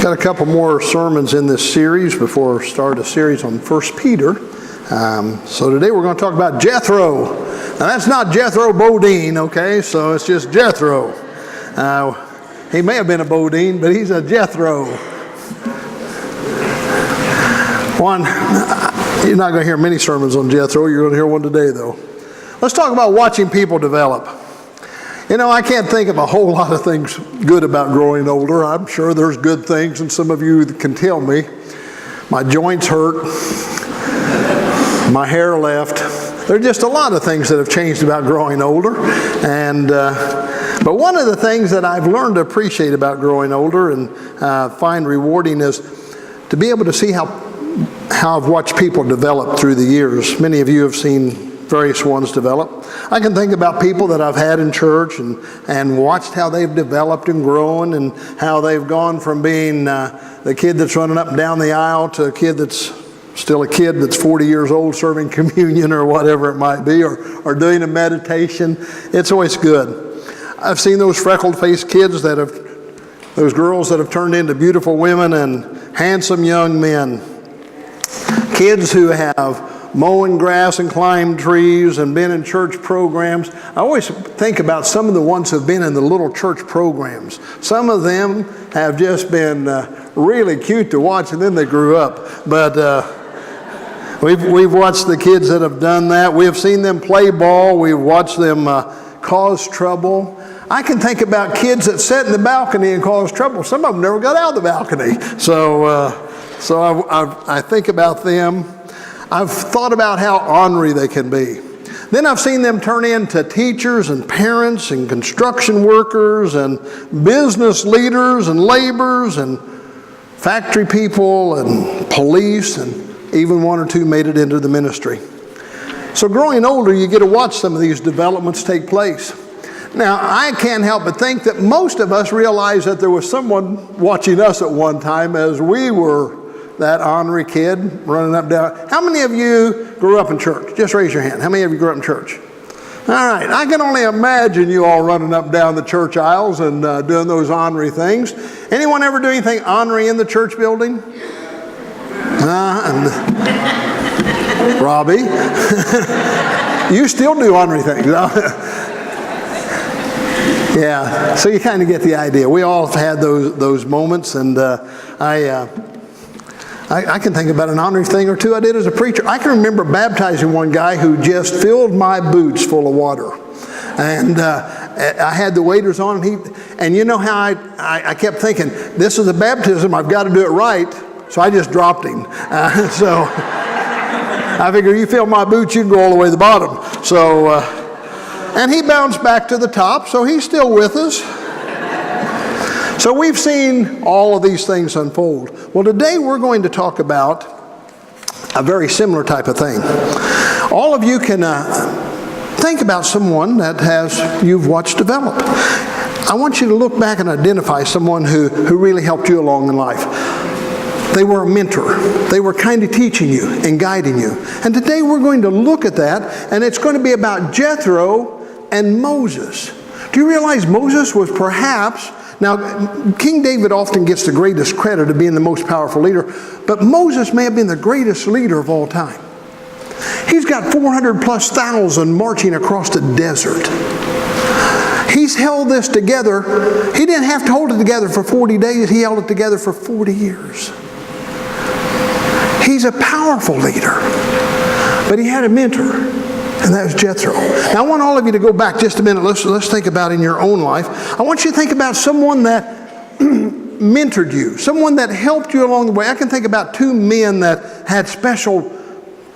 Got a couple more sermons in this series before we start a series on 1 Peter. So today we're going to talk about Jethro. Now that's not Jethro Bodine, okay? So it's just Jethro. He may have been a Bodine, but he's a Jethro. You're not going to hear many sermons on Jethro. You're going to hear one today, though. Let's talk about watching people develop. You know, I can't think of a whole lot of things good about growing older. I'm sure there's good things, and some of you can tell me. My joints hurt. My hair left. There's just a lot of things that have changed about growing older. But one of the things that I've learned to appreciate about growing older and find rewarding is to be able to see how I've watched people develop through the years. Many of you have seen various ones develop. I can think about people that I've had in church and watched how they've developed and grown, and how they've gone from being the kid that's running up and down the aisle to a kid that's still a kid that's 40 years old serving communion or whatever it might be, or doing a meditation. It's always good. I've seen those freckled-faced kids those girls that have turned into beautiful women and handsome young men. Kids who have mowing grass and climbed trees and been in church programs. I always think about some of the ones who have been in the little church programs. Some of them have just been really cute to watch, and then they grew up. But we've watched the kids that have done that. We have seen them play ball. We've watched them cause trouble. I can think about kids that sit in the balcony and cause trouble. Some of them never got out of the balcony. So I think about them. I've thought about how ornery they can be. Then I've seen them turn into teachers and parents and construction workers and business leaders and laborers and factory people and police, and even one or two made it into the ministry. So growing older, you get to watch some of these developments take place. Now, I can't help but think that most of us realize that there was someone watching us at one time as we were that ornery kid running up down. How many of you grew up in church? Just raise your hand. How many of you grew up in church? All right. I can only imagine you all running up down the church aisles and doing those ornery things. Anyone ever do anything ornery in the church building? Robbie. You still do ornery things. Yeah. So you kind of get the idea. We all have had those moments, and I can think about an ornery thing or two I did as a preacher. I can remember baptizing one guy who just filled my boots full of water. And I had the waders on, and you know how I kept thinking, this is a baptism, I've got to do it right, so I just dropped him. So I figure you fill my boots, you can go all the way to the bottom. So, and he bounced back to the top, so he's still with us. So we've seen all of these things unfold. Well, today we're going to talk about a very similar type of thing. All of you can think about someone that you've watched develop. I want you to look back and identify someone who really helped you along in life. They were a mentor. They were kind of teaching you and guiding you. And today we're going to look at that, and it's going to be about Jethro and Moses. Do you realize Moses was perhaps... Now, King David often gets the greatest credit of being the most powerful leader, but Moses may have been the greatest leader of all time. He's got 400,000+ marching across the desert. He's held this together. He didn't have to hold it together for 40 days. He held it together for 40 years. He's a powerful leader, but he had a mentor. And that was Jethro. Now, I want all of you to go back just a minute. Let's think about in your own life. I want you to think about someone that mentored you, someone that helped you along the way. I can think about two men that had special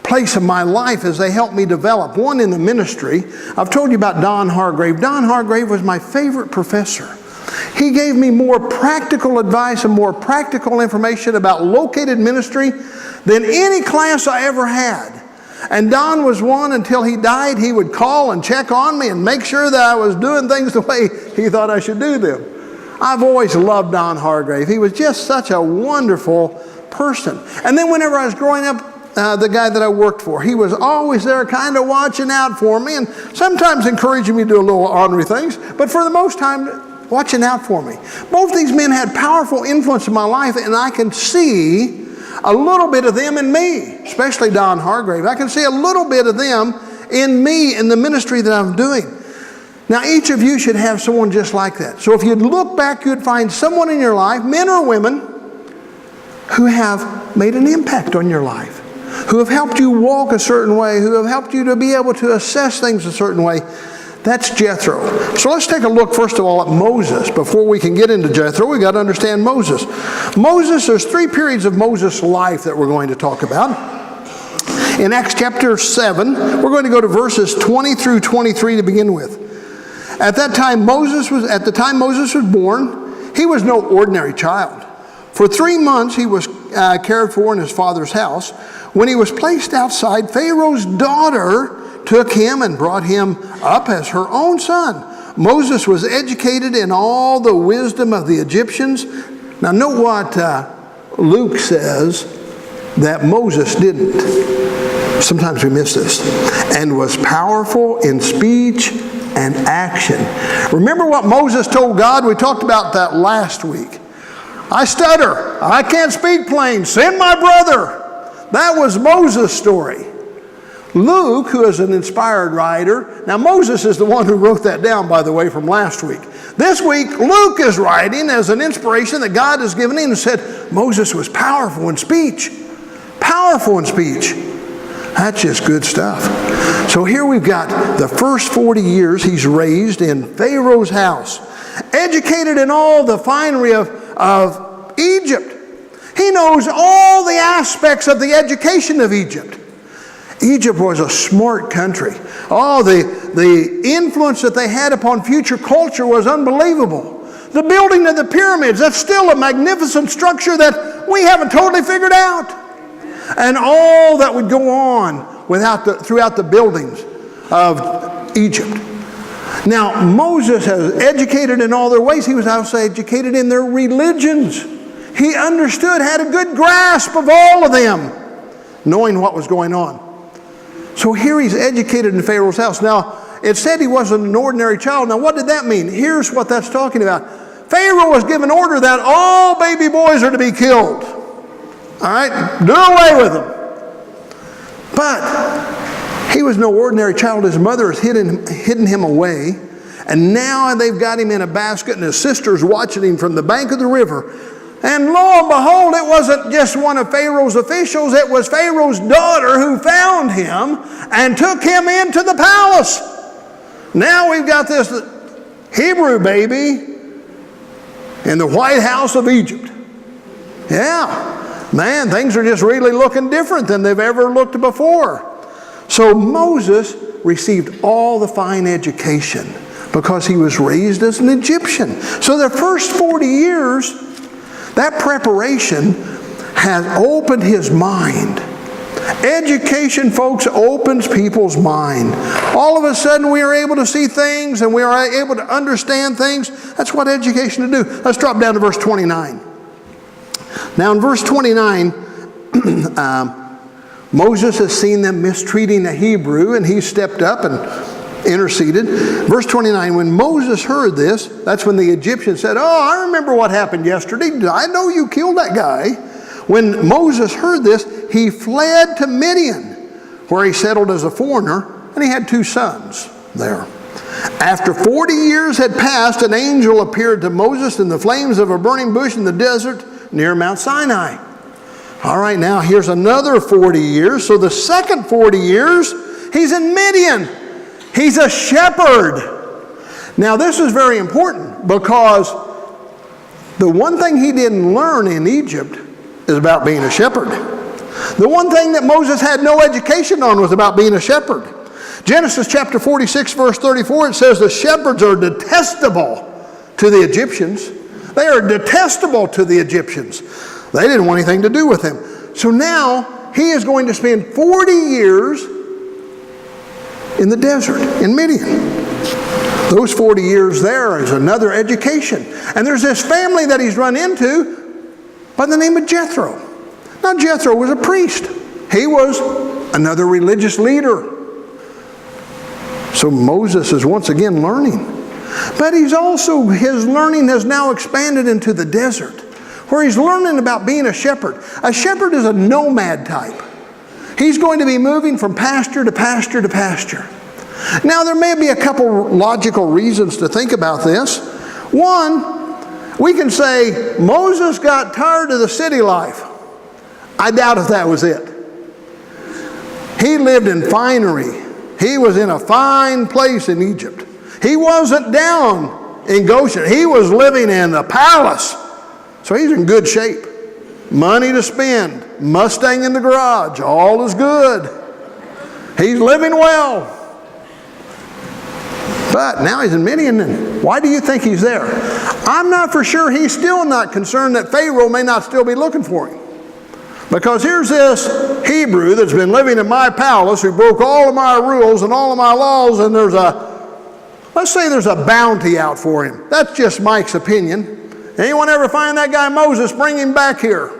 place in my life as they helped me develop. One in the ministry. I've told you about Don Hargrave. Don Hargrave was my favorite professor. He gave me more practical advice and more practical information about located ministry than any class I ever had. And Don was one until he died. He would call and check on me and make sure that I was doing things the way he thought I should do them. I've always loved Don Hargrave. He was just such a wonderful person. And then whenever I was growing up, the guy that I worked for. He was always there kind of watching out for me and sometimes encouraging me to do a little ornery things, but for the most time, watching out for me. Both these men had powerful influence in my life, and I can see a little bit of them in me, especially Don Hargrave. I can see a little bit of them in me in the ministry that I'm doing. Now, each of you should have someone just like that. So if you'd look back, you'd find someone in your life, men or women, who have made an impact on your life, who have helped you walk a certain way, who have helped you to be able to assess things a certain way. That's Jethro. So let's take a look first of all at Moses. Before we can get into Jethro, we've got to understand Moses. Moses, there's 3 periods of Moses' life that we're going to talk about. In Acts chapter 7, we're going to go to verses 20 through 23 to begin with. At the time Moses was born, he was no ordinary child. For 3 months he was cared for in his father's house. When he was placed outside, Pharaoh's daughter took him and brought him up as her own son. Moses was educated in all the wisdom of the Egyptians. Now note what Luke says that Moses didn't. Sometimes we miss this. And was powerful in speech and action. Remember what Moses told God? We talked about that last week. I stutter. I can't speak plain. Send my brother. That was Moses' story. Luke, who is an inspired writer, now Moses is the one who wrote that down, by the way, from last week. This week, Luke is writing as an inspiration that God has given him and said, Moses was powerful in speech. Powerful in speech. That's just good stuff. So here we've got the first 40 years he's raised in Pharaoh's house, educated in all the finery of Egypt. He knows all the aspects of the education of Egypt. Egypt was a smart country. Oh, the influence that they had upon future culture was unbelievable. The building of the pyramids, that's still a magnificent structure that we haven't totally figured out. And all that would go on throughout the buildings of Egypt. Now, Moses has educated in all their ways. He was also educated in their religions. He understood, had a good grasp of all of them, knowing what was going on. So here he's educated in Pharaoh's house. Now, it said he wasn't an ordinary child. Now, what did that mean? Here's what that's talking about. Pharaoh was given order that all baby boys are to be killed. All right? Do away with them. But he was no ordinary child. His mother has hidden him away. And now they've got him in a basket, and his sister's watching him from the bank of the river. And lo and behold, it wasn't just one of Pharaoh's officials. It was Pharaoh's daughter who found him and took him into the palace. Now we've got this Hebrew baby in the White House of Egypt. Yeah, man, things are just really looking different than they've ever looked before. So Moses received all the fine education because he was raised as an Egyptian. So the first 40 years, that preparation has opened his mind. Education, folks, opens people's mind. All of a sudden we are able to see things and we are able to understand things. That's what education to do. Let's drop down to verse 29. Now in verse 29, Moses has seen them mistreating a Hebrew, and he stepped up and interceded. Verse 29, when Moses heard this, that's when the Egyptians said, oh, I remember what happened yesterday. I know you killed that guy. When Moses heard this, he fled to Midian, where he settled as a foreigner, and he had 2 sons there. After 40 years had passed, an angel appeared to Moses in the flames of a burning bush in the desert near Mount Sinai. All right, now here's another 40 years. So the second 40 years, he's in Midian. He's a shepherd. Now this is very important because the one thing he didn't learn in Egypt is about being a shepherd. The one thing that Moses had no education on was about being a shepherd. Genesis chapter 46 verse 34, it says the shepherds are detestable to the Egyptians. They are detestable to the Egyptians. They didn't want anything to do with him. So now he is going to spend 40 years in the desert, in Midian. Those 40 years there is another education. And there's this family that he's run into by the name of Jethro. Now Jethro was a priest. He was another religious leader. So Moses is once again learning. But his learning has now expanded into the desert, where he's learning about being a shepherd. A shepherd is a nomad type. He's going to be moving from pasture to pasture to pasture. Now, there may be a couple logical reasons to think about this. One, we can say Moses got tired of the city life. I doubt if that was it. He lived in finery. He was in a fine place in Egypt. He wasn't down in Goshen. He was living in the palace. So he's in good shape. Money to spend. Mustang in the garage. All is good. He's living well. But now he's in Midian. Why do you think he's there? I'm not for sure. He's still not concerned that Pharaoh may not still be looking for him. Because here's this Hebrew that's been living in my palace who broke all of my rules and all of my laws, and let's say there's a bounty out for him. That's just Mike's opinion. Anyone ever find that guy Moses? Bring him back here.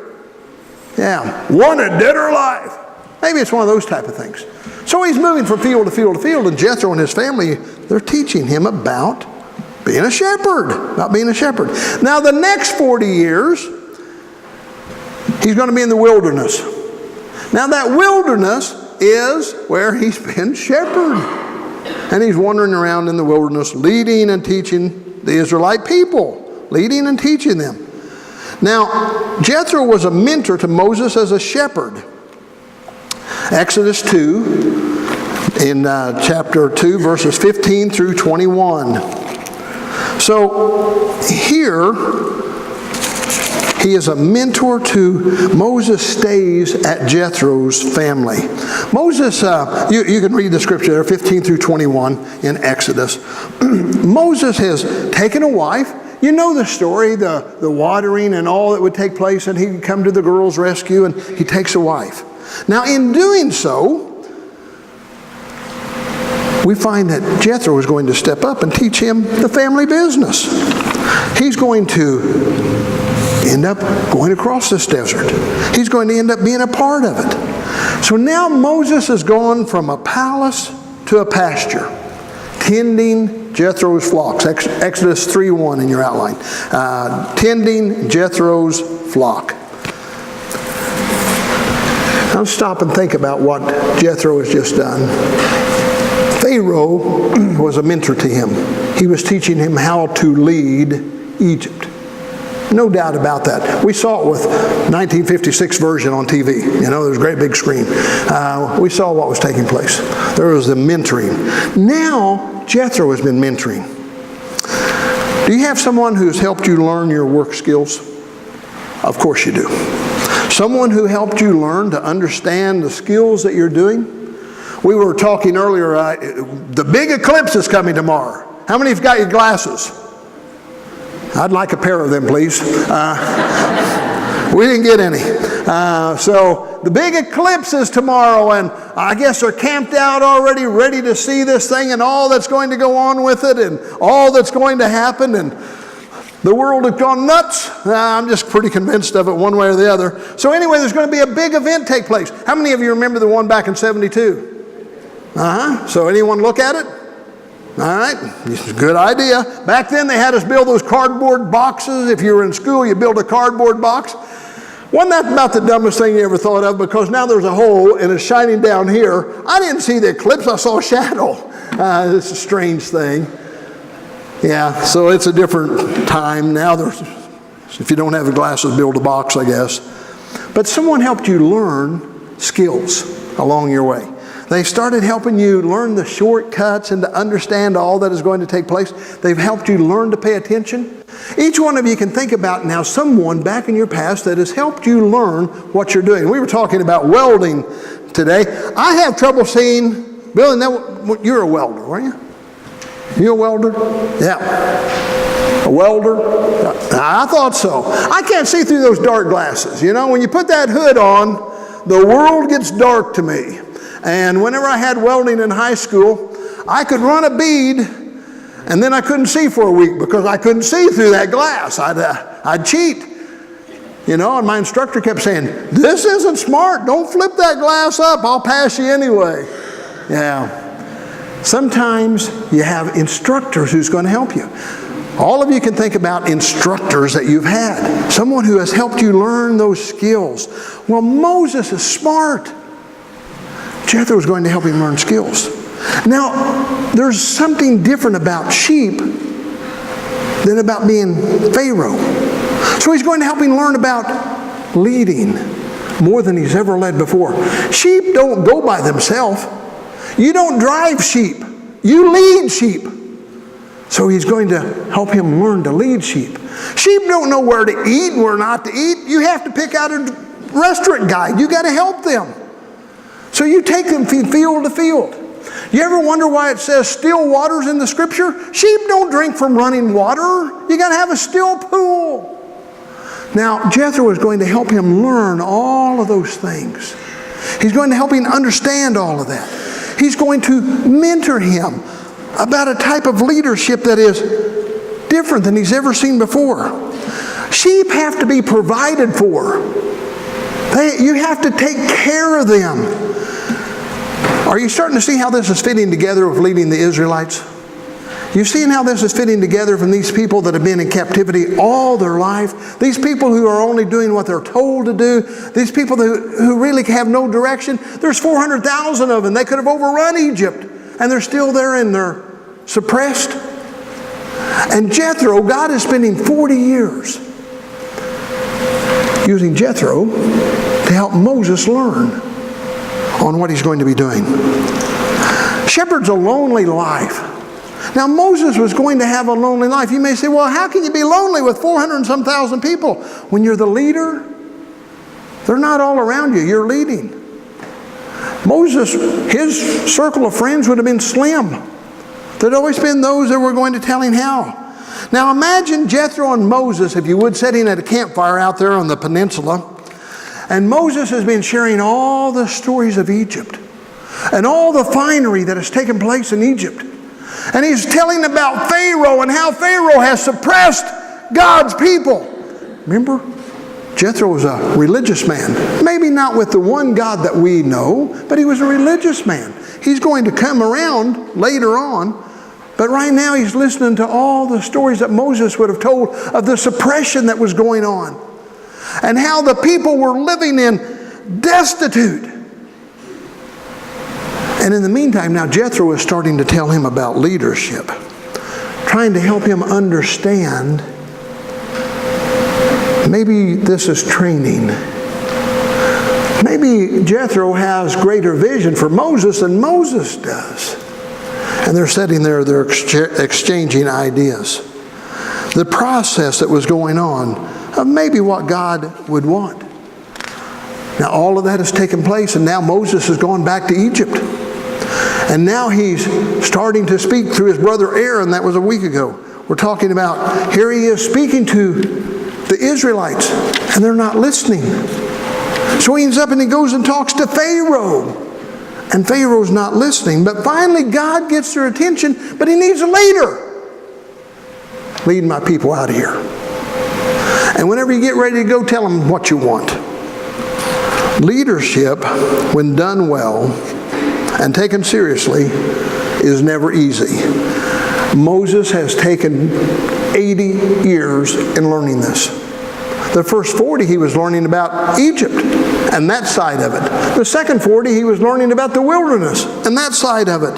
Yeah, wanted dead or alive. Maybe it's one of those type of things. So he's moving from field to field to field, and Jethro and his family, they're teaching him about being a shepherd. Now the next 40 years, he's going to be in the wilderness. Now that wilderness is where he's been shepherd. And he's wandering around in the wilderness, leading and teaching the Israelite people. Leading and teaching them. Now, Jethro was a mentor to Moses as a shepherd. Exodus 2, in chapter 2, verses 15 through 21. So, here, he is a mentor to Moses stays at Jethro's family. Moses, you can read the scripture there, 15 through 21 in Exodus. Moses has taken a wife. You know the story, the watering and all that would take place, and he'd come to the girl's rescue, and he takes a wife. Now, in doing so, we find that Jethro is going to step up and teach him the family business. He's going to end up going across this desert. He's going to end up being a part of it. So now Moses has gone from a palace to a pasture, tending Jethro's flocks. Exodus 3:1 in your outline. Tending Jethro's flock. Now stop and think about what Jethro has just done. Pharaoh was a mentor to him. He was teaching him how to lead Egypt. No doubt about that. We saw it with 1956 version on TV. You know, there's a great big screen. We saw what was taking place. There was the mentoring. Now, Jethro has been mentoring. Do you have someone who's helped you learn your work skills? Of course you do. Someone who helped you learn to understand the skills that you're doing? We were talking earlier, the big eclipse is coming tomorrow. How many have got your glasses? I'd like a pair of them, please. We didn't get any. So the big eclipse is tomorrow, and I guess they're camped out already, ready to see this thing and all that's going to go on with it and all that's going to happen. And the world has gone nuts. I'm just pretty convinced of it one way or the other. So anyway, there's going to be a big event take place. How many of you remember the one back in 72? So anyone look at it? All right, good idea. Back then they had us build those cardboard boxes. If you were in school, you build a cardboard box. Wasn't that about the dumbest thing you ever thought of? Because now there's a hole and it's shining down here. I didn't see the eclipse, I saw a shadow. It's a strange thing. Yeah, so it's a different time now. If you don't have the glasses, build a box, I guess. But someone helped you learn skills along your way. They started helping you learn the shortcuts and to understand all that is going to take place. They've helped you learn to pay attention. Each one of you can think about now someone back in your past that has helped you learn what you're doing. We were talking about welding today. I have trouble seeing, Bill, you're a welder, weren't you? You a welder? Yeah. A welder? I thought so. I can't see through those dark glasses. You know, when you put that hood on, the world gets dark to me. And whenever I had welding in high school, I could run a bead, and then I couldn't see for a week because I couldn't see through that glass. I'd cheat. You know, and my instructor kept saying, this isn't smart. Don't flip that glass up. I'll pass you anyway. Yeah. Sometimes you have instructors who's going to help you. All of you can think about instructors that you've had. Someone who has helped you learn those skills. Well, Moses is smart. Jethro is going to help him learn skills. Now, there's something different about sheep than about being Pharaoh. So he's going to help him learn about leading more than he's ever led before. Sheep don't go by themselves. You don't drive sheep. You lead sheep. So he's going to help him learn to lead sheep. Sheep don't know where to eat and where not to eat. You have to pick out a restaurant guide. You got to help them. So you take them field to field. You ever wonder why it says still waters in the scripture? Sheep don't drink from running water. You got to have a still pool. Now, Jethro is going to help him learn all of those things. He's going to help him understand all of that. He's going to mentor him about a type of leadership that is different than he's ever seen before. Sheep have to be provided for. You have to take care of them. Are you starting to see how this is fitting together with leading the Israelites? You've seen how this is fitting together from these people that have been in captivity all their life. These people who are only doing what they're told to do. These people who really have no direction. There's 400,000 of them. They could have overrun Egypt. And they're still there and they're suppressed. And Jethro, God is spending 40 years using Jethro to help Moses learn on what he's going to be doing. Shepherd's a lonely life. Now Moses was going to have a lonely life. You may say, well, how can you be lonely with 400 and some thousand people? When you're the leader, they're not all around you. You're leading. Moses, his circle of friends would have been slim. There'd always been those that were going to tell him how. Now imagine Jethro and Moses, if you would, sitting at a campfire out there on the peninsula. And Moses has been sharing all the stories of Egypt and all the finery that has taken place in Egypt. And he's telling about Pharaoh and how Pharaoh has suppressed God's people. Remember? Jethro was a religious man. Maybe not with the one God that we know, but he was a religious man. He's going to come around later on, but right now he's listening to all the stories that Moses would have told of the suppression that was going on and how the people were living in destitute. And in the meantime, now Jethro is starting to tell him about leadership, trying to help him understand. Maybe this is training. Maybe Jethro has greater vision for Moses than Moses does. And they're sitting there, they're exchanging ideas. The process that was going on of maybe what God would want. Now all of that has taken place, and now Moses has gone back to Egypt. And now he's starting to speak through his brother Aaron. That was a week ago. We're talking about, here he is speaking to the Israelites, and they're not listening. So he ends up and he goes and talks to Pharaoh. And Pharaoh's not listening. But finally God gets their attention, but he needs a leader. Lead my people out of here. And whenever you get ready to go, tell them what you want. Leadership, when done well and taken seriously, is never easy. Moses has taken 80 years in learning this. The first 40 he was learning about Egypt and that side of it. The second 40 he was learning about the wilderness and that side of it.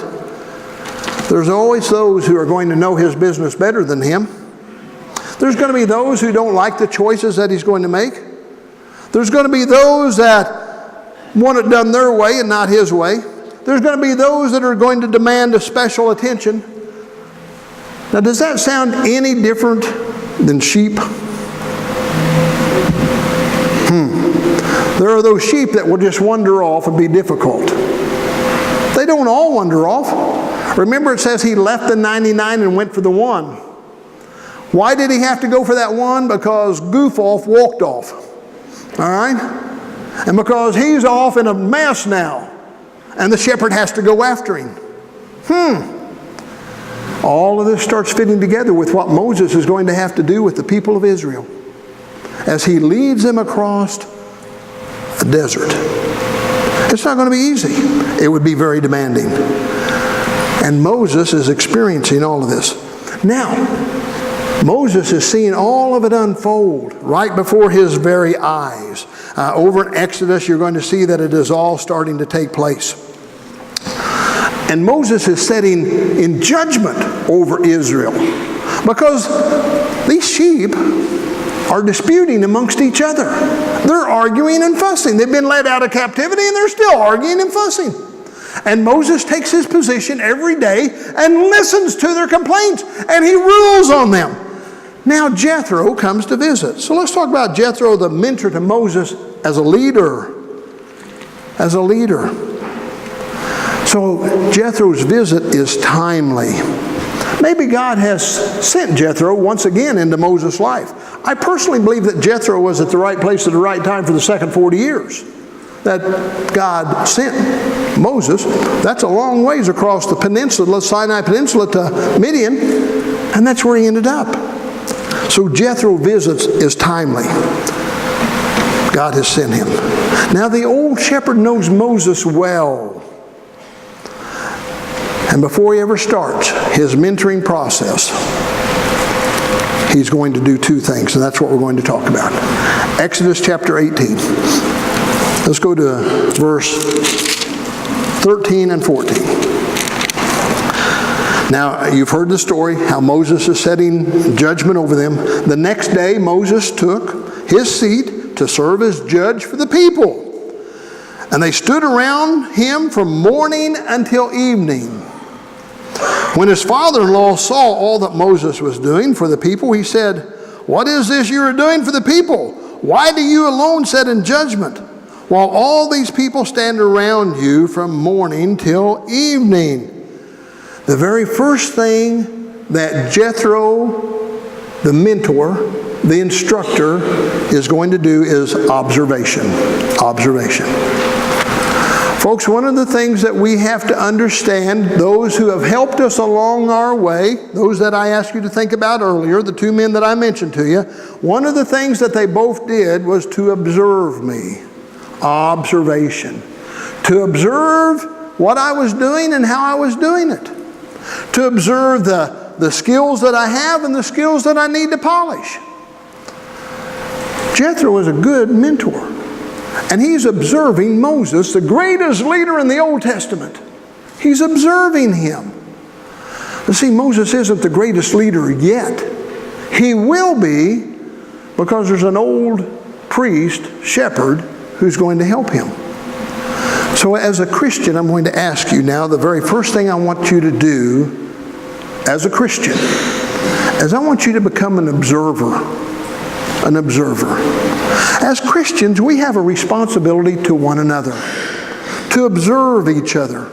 There's always those who are going to know his business better than him. There's going to be those who don't like the choices that he's going to make. There's going to be those that want it done their way and not his way. There's going to be those that are going to demand a special attention. Now, does that sound any different than sheep? There are those sheep that will just wander off and be difficult. They don't all wander off. Remember, it says he left the 99 and went for the one. Why did he have to go for that one? Because goof-off walked off. All right? And because he's off in a mess now. And the shepherd has to go after him. All of this starts fitting together with what Moses is going to have to do with the people of Israel. as he leads them across a desert. It's not going to be easy. It would be very demanding. And Moses is experiencing all of this. Now, Moses is seeing all of it unfold right before his very eyes. Over in Exodus, you're going to see that it is all starting to take place. And Moses is setting in judgment over Israel because these sheep are disputing amongst each other. They're arguing and fussing. They've been led out of captivity and they're still arguing and fussing. And Moses takes his position every day and listens to their complaints, and he rules on them. Now Jethro comes to visit. So let's talk about Jethro, the mentor to Moses, as a leader. As a leader. So Jethro's visit is timely. Maybe God has sent Jethro once again into Moses' life. I personally believe that Jethro was at the right place at the right time for the second 40 years that God sent Moses. That's a long ways across the peninsula, Sinai Peninsula, to Midian, and that's where he ended up. So Jethro visits is timely. God has sent him. Now the old shepherd knows Moses well. And before he ever starts his mentoring process, he's going to do two things, and that's what we're going to talk about. Exodus chapter 18. Let's go to verse 13 and 14. Now, you've heard the story, how Moses is setting judgment over them. The next day, Moses took his seat to serve as judge for the people. And they stood around him from morning until evening. When his father-in-law saw all that Moses was doing for the people, he said, "What is this you are doing for the people? Why do you alone sit in judgment, while all these people stand around you from morning till evening?" The very first thing that Jethro, the mentor, the instructor, is going to do is observation. Observation. Folks, one of the things that we have to understand, those who have helped us along our way, those that I asked you to think about earlier, the two men that I mentioned to you, one of the things that they both did was to observe me. Observation. To observe what I was doing and how I was doing it. To observe the skills that I have and the skills that I need to polish. Jethro was a good mentor. And he's observing Moses, the greatest leader in the Old Testament. He's observing him. But see, Moses isn't the greatest leader yet. He will be, because there's an old priest, shepherd, who's going to help him. So as a Christian, I'm going to ask you now, the very first thing I want you to do as a Christian is I want you to become an observer. An observer. As Christians, we have a responsibility to one another, to observe each other.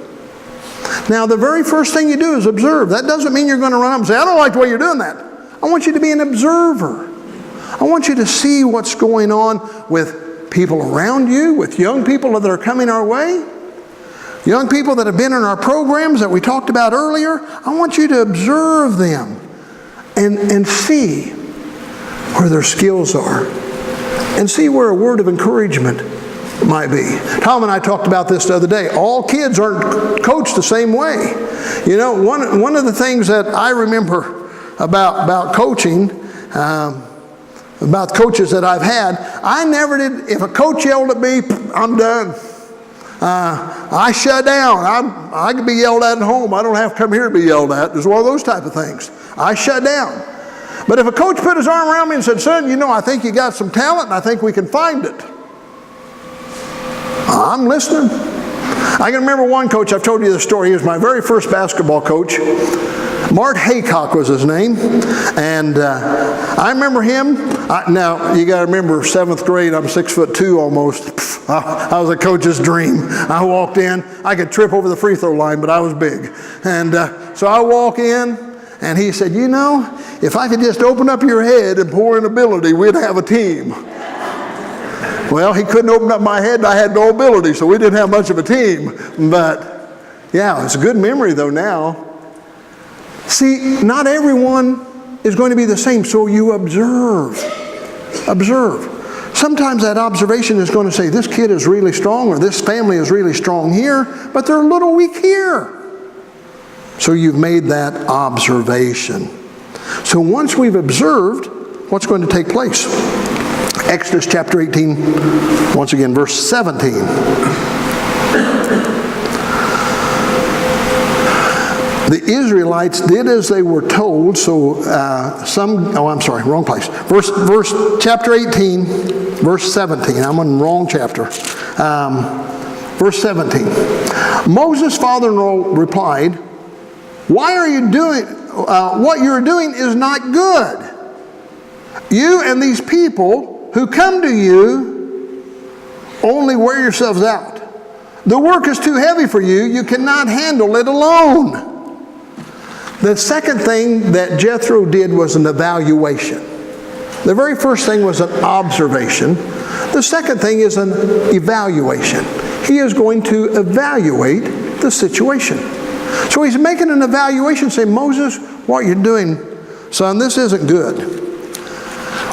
Now, the very first thing you do is observe. That doesn't mean you're going to run up and say, "I don't like the way you're doing that." I want you to be an observer. I want you to see what's going on with people around you, with young people that are coming our way, young people that have been in our programs that we talked about earlier. I want you to observe them and see where their skills are, and see where a word of encouragement might be. Tom and I talked about this the other day. All kids aren't coached the same way. You know, one of the things that I remember about coaching, about coaches that I've had, I never did, if a coach yelled at me, I'm done. I shut down. I could be yelled at home. I don't have to come here to be yelled at. There's one of those type of things. I shut down. But if a coach put his arm around me and said, "Son, you know, I think you got some talent and I think we can find it," I'm listening. I can remember one coach, I've told you this story. He was my very first basketball coach. Mart Haycock was his name. And I remember him. Now, you got to remember, 7th grade, I'm 6'2" almost. I was a coach's dream. I walked in. I could trip over the free throw line, but I was big. And so I walk in. And he said, "You know, if I could just open up your head and pour in ability, we'd have a team." Well, he couldn't open up my head, and I had no ability, so we didn't have much of a team. But, yeah, it's a good memory, though, now. See, not everyone is going to be the same, so you observe. observe. Sometimes that observation is going to say, this kid is really strong, or this family is really strong here, but they're a little weak here. So you've made that observation. So once we've observed, what's going to take place? Exodus chapter 18, once again, verse 17. The Israelites did as they were told, so wrong place. Chapter 18, verse 17. I'm on the wrong chapter. Verse 17. Moses' father-in-law replied, "Why are you doing, what you're doing is not good. You and these people who come to you only wear yourselves out. The work is too heavy for you. You cannot handle it alone." The second thing that Jethro did was an evaluation. The very first thing was an observation. The second thing is an evaluation. He is going to evaluate the situation. So he's making an evaluation, saying, Moses, what you're doing, son, this isn't good.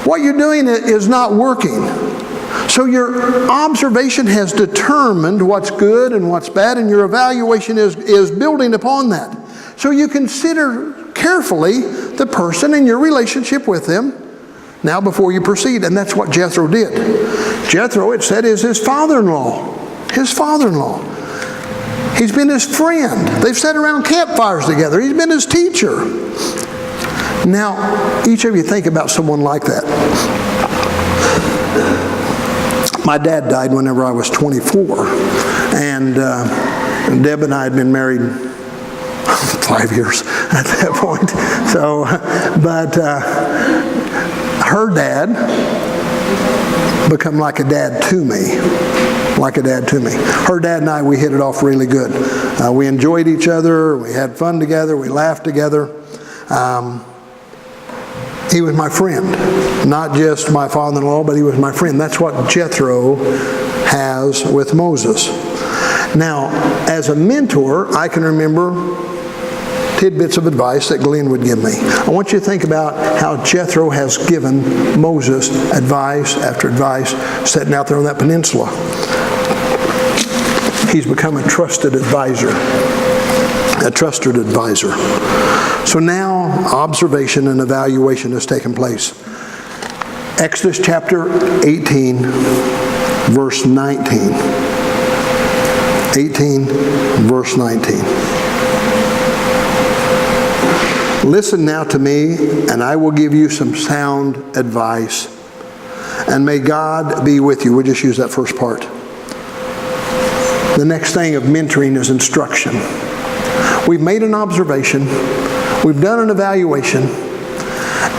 What you're doing is not working. So your observation has determined what's good and what's bad, and your evaluation is building upon that. So you consider carefully the person and your relationship with them now before you proceed. And that's what Jethro did. Jethro, it said, is his father-in-law. His father-in-law. He's been his friend. They've sat around campfires together. He's been his teacher. Now, each of you think about someone like that. My dad died whenever I was 24. And Deb and I had been married 5 years at that point. So, but her dad become like a dad to me. Like a dad to me. Her dad and I, we hit it off really good. We enjoyed each other. We had fun together. We laughed together. He was my friend. Not just my father-in-law, but he was my friend. That's what Jethro has with Moses. Now, as a mentor, I can remember tidbits of advice that Glenn would give me. I want you to think about how Jethro has given Moses advice after advice, sitting out there on that peninsula. He's become a trusted advisor. A trusted advisor. So now observation and evaluation has taken place. Exodus chapter 18, verse 19. 18, verse 19. Listen now to me, and I will give you some sound advice. And may God be with you. We'll just use that first part. The next thing of mentoring is instruction. We've made an observation. We've done an evaluation.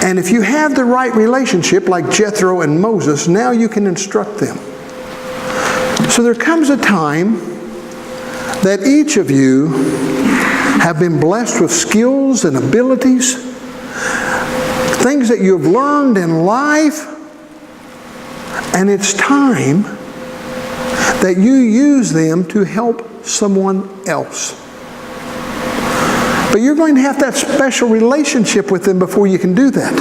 And if you have the right relationship, like Jethro and Moses, now you can instruct them. So there comes a time that each of you have been blessed with skills and abilities, things that you have learned in life, and it's time that you use them to help someone else. But you're going to have that special relationship with them before you can do that.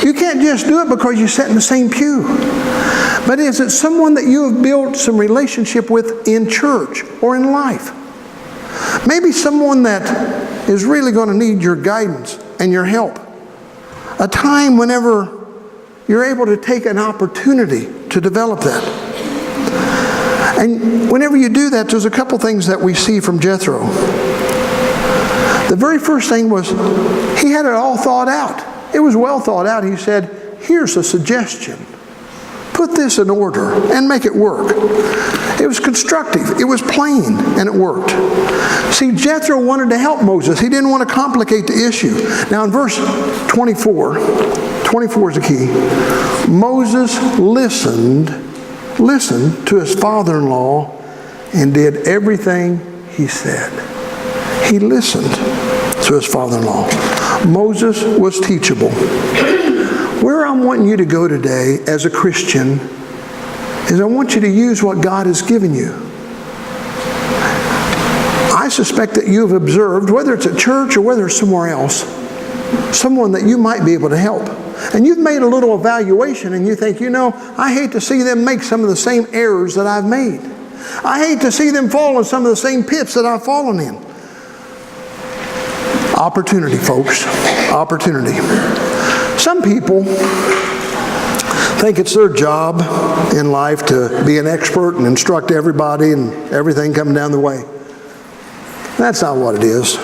You can't just do it because you sit in the same pew. But is it someone that you have built some relationship with in church or in life? Maybe someone that is really going to need your guidance and your help. A time whenever you're able to take an opportunity to develop that. And whenever you do that, there's a couple things that we see from Jethro. The very first thing was he had it all thought out. It was well thought out. He said, here's a suggestion. Put this in order and make it work. It was constructive. It was plain, and it worked. See, Jethro wanted to help Moses. He didn't want to complicate the issue. Now in verse 24 is the key. Moses listened to his father-in-law and did everything he said. He listened to his father-in-law. Moses was teachable. Where I'm wanting you to go today as a Christian is I want you to use what God has given you. I suspect that you have observed, whether it's at church or whether it's somewhere else, someone that you might be able to help. And you've made a little evaluation and you think, I hate to see them make some of the same errors that I've made. I hate to see them fall in some of the same pits that I've fallen in. Opportunity, folks. Opportunity. Some people think it's their job in life to be an expert and instruct everybody and everything coming down the way. That's not what it is.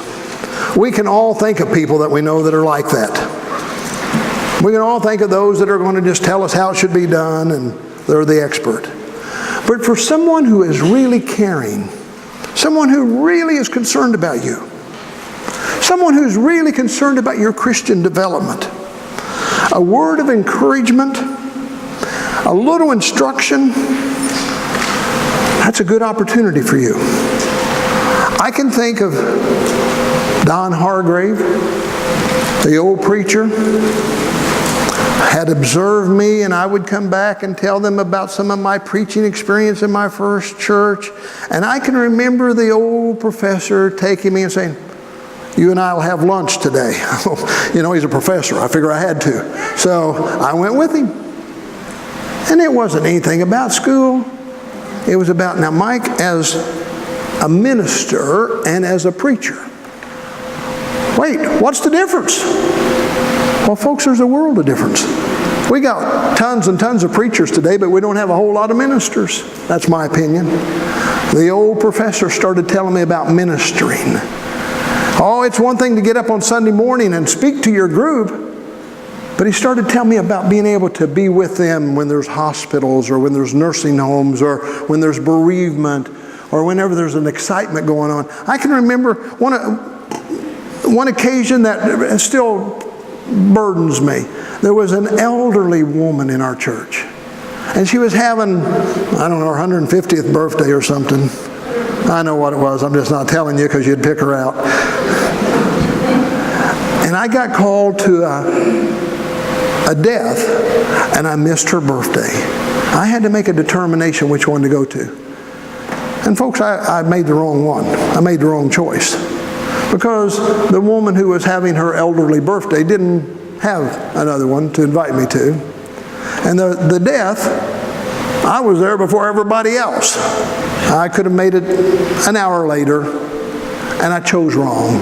We can all think of people that we know that are like that. We can all think of those that are going to just tell us how it should be done and they're the expert. But for someone who is really caring, someone who really is concerned about you, someone who's really concerned about your Christian development, a word of encouragement, a little instruction, that's a good opportunity for you. I can think of Don Hargrave, the old preacher, had observed me, and I would come back and tell them about some of my preaching experience in my first church. And I can remember the old professor taking me and saying, "You and I will have lunch today." He's a professor. I figure I had to. So I went with him. And it wasn't anything about school. It was about, now Mike, as a minister and as a preacher. Wait, what's the difference? Well, folks, there's a world of difference. We got tons and tons of preachers today, but we don't have a whole lot of ministers. That's my opinion. The old professor started telling me about ministering. Oh, it's one thing to get up on Sunday morning and speak to your group, but he started telling me about being able to be with them when there's hospitals or when there's nursing homes or when there's bereavement or whenever there's an excitement going on. I can remember one occasion that still burdens me. There was an elderly woman in our church, and she was having, her 150th birthday or something. I know what it was. I'm just not telling you because you'd pick her out. And I got called to a death, and I missed her birthday. I had to make a determination which one to go to. And folks, I made the wrong one. I made the wrong choice. Because the woman who was having her elderly birthday didn't have another one to invite me to. And the death, I was there before everybody else. I could have made it an hour later, and I chose wrong.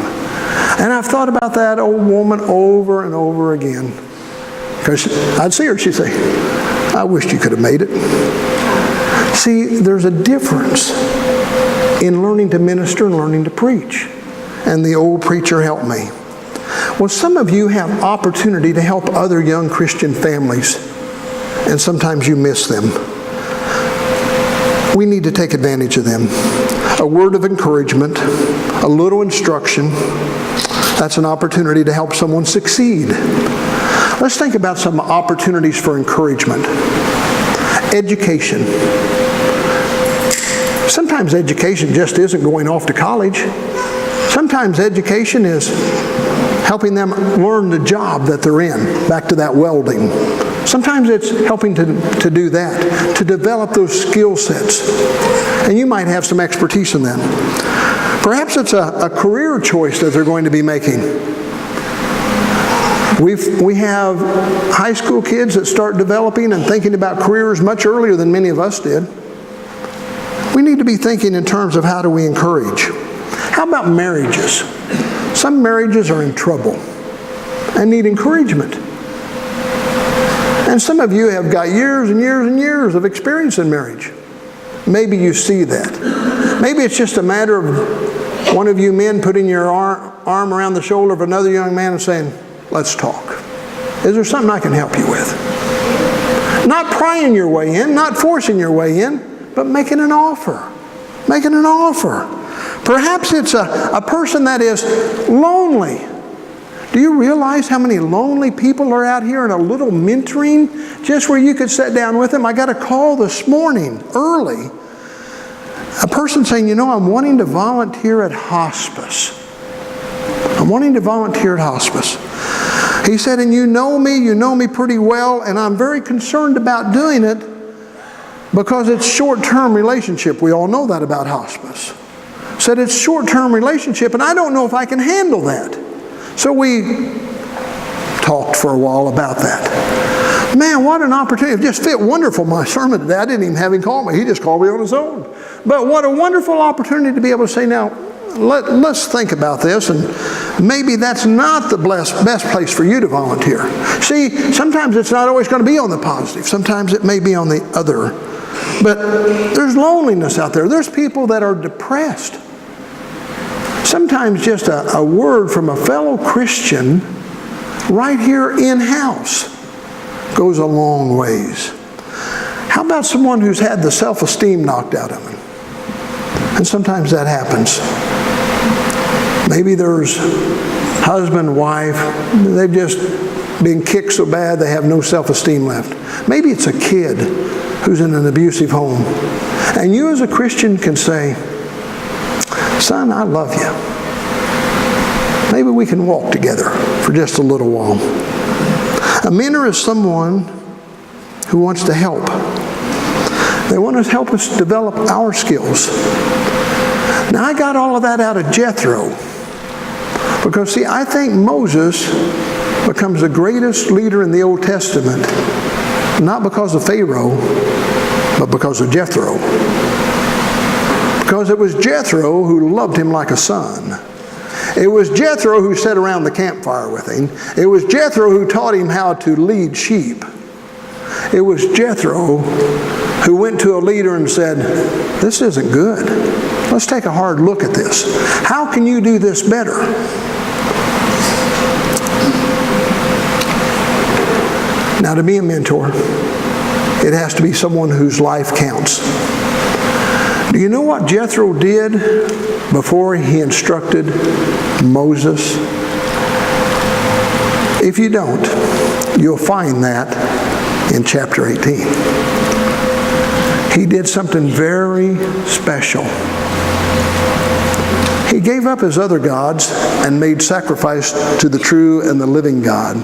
And I've thought about that old woman over and over again. Because I'd see her, she'd say, "I wished you could have made it." See, there's a difference in learning to minister and learning to preach. And the old preacher helped me. Well, some of you have opportunity to help other young Christian families, and sometimes you miss them. We need to take advantage of them. A word of encouragement, a little instruction, that's an opportunity to help someone succeed. Let's think about some opportunities for encouragement. Education. Sometimes education just isn't going off to college. Sometimes education is helping them learn the job that they're in, back to that welding. Sometimes it's helping to do that, to develop those skill sets. And you might have some expertise in that. Perhaps it's a career choice that they're going to be making. We have high school kids that start developing and thinking about careers much earlier than many of us did. We need to be thinking in terms of how do we encourage. How about marriages? Some marriages are in trouble and need encouragement. And some of you have got years and years and years of experience in marriage. Maybe you see that. Maybe it's just a matter of one of you men putting your arm around the shoulder of another young man and saying, "Let's talk. Is there something I can help you with?" Not prying your way in, not forcing your way in, but making an offer. Making an offer. Perhaps it's a person that is lonely. Do you realize how many lonely people are out here in a little mentoring, just where you could sit down with them? I got a call this morning, early. A person saying, I'm wanting to volunteer at hospice. I'm wanting to volunteer at hospice. He said, and you know me pretty well, and I'm very concerned about doing it because it's short-term relationship. We all know that about hospice. Said it's short-term relationship, and I don't know if I can handle that. So we talked for a while about that. Man, what an opportunity. It just fit wonderful, my sermon today. I didn't even have him call me. He just called me on his own. But what a wonderful opportunity to be able to say, now, let's think about this, and maybe that's not the best place for you to volunteer. See, sometimes it's not always going to be on the positive. Sometimes it may be on the other. But there's loneliness out there. There's people that are depressed. Sometimes just a word from a fellow Christian right here in-house goes a long ways. How about someone who's had the self-esteem knocked out of them? And sometimes that happens. Maybe there's husband, wife, they've just been kicked so bad they have no self-esteem left. Maybe it's a kid who's in an abusive home. And you as a Christian can say, son, I love you. Maybe we can walk together for just a little while. A mentor is someone who wants to help. They want to help us develop our skills. Now, I got all of that out of Jethro. Because, see, I think Moses becomes the greatest leader in the Old Testament, not because of Pharaoh, but because of Jethro. Because it was Jethro who loved him like a son. It was Jethro who sat around the campfire with him. It was Jethro who taught him how to lead sheep. It was Jethro who went to a leader and said, this isn't good. Let's take a hard look at this. How can you do this better? Now, to be a mentor, it has to be someone whose life counts. Do you know what Jethro did before he instructed Moses? If you don't, you'll find that in chapter 18. He did something very special. He gave up his other gods and made sacrifice to the true and the living God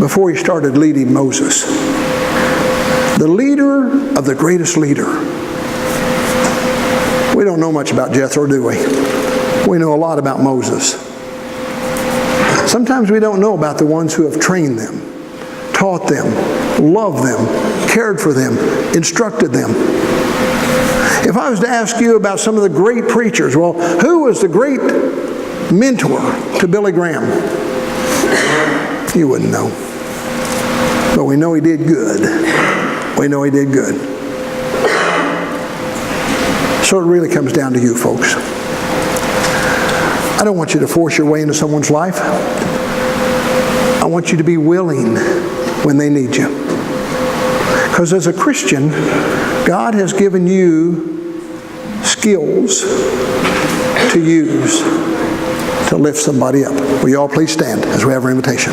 before he started leading Moses. The leader of the greatest leader. We don't know much about Jethro, do we? We know a lot about Moses. Sometimes we don't know about the ones who have trained them, taught them, loved them, cared for them, instructed them. If I was to ask you about some of the great preachers, well, who was the great mentor to Billy Graham? You wouldn't know. But we know he did good. We know he did good. So it really comes down to you, folks. I don't want you to force your way into someone's life. I want you to be willing when they need you. Because as a Christian, God has given you skills to use to lift somebody up. Will you all please stand as we have our invitation?